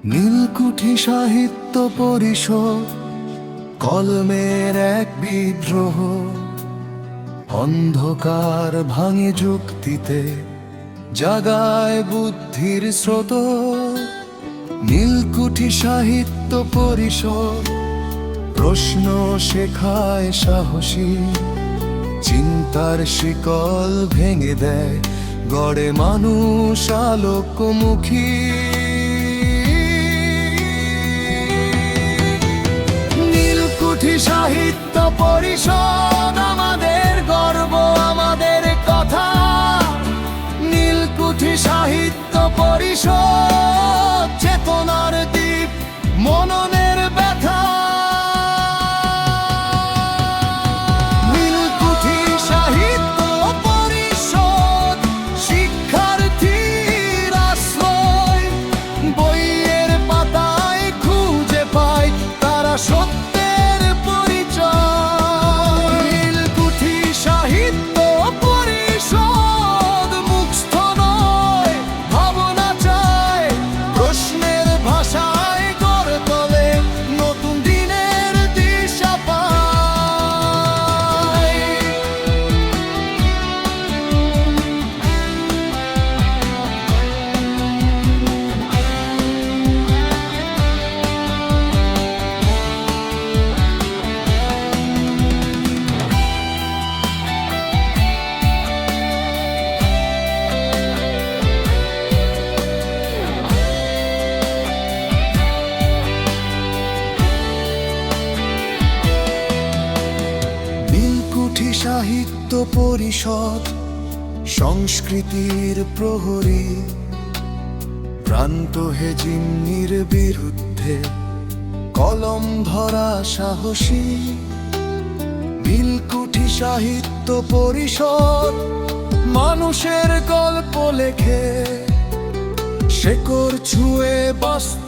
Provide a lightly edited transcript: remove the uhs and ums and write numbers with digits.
নীলকুঠি সাহিত্য পরিষদ কলমের এক বিদ্রোহ, অন্ধকার ভাঙে যুক্তিতে, জাগায় বুদ্ধির স্রোত। নীলকুঠি সাহিত্য পরিষদ প্রশ্ন শেখায় সাহসী, চিন্তার শিকল ভেঙে দেয়, গড়ে মানুষ আলোকমুখী। নীলকুঠি সাহিত্য পরিষদ আমাদের গর্ব, আমাদের কথা। নীলকুঠি সাহিত্য পরিষদ চেতনার দ্বীপ, মননের ব্যথা। নীলকুঠি সাহিত্য পরিষদ শিক্ষার্থীর আশ্রয়, বইয়ের পাতায় খুঁজে পায় তারা সত্যের পরিচয়। নীলকুঠি সাহিত্য পরিষদ মুখস্থ নয়, ভাবনা চায়, প্রশ্নের ভাষায় গড়ে তোলে নতুন দিনের দিশা পায়। নীলকুঠি সাহিত্য পরিষদ সংস্কৃতির প্রহরী, প্রান্ত হেজিমনির বিরুদ্ধে কলম ধরা সাহসী। নীলকুঠি সাহিত্য পরিষদ মানুষের গল্প লেখে, শেকড় ছুঁয়ে বাস্তব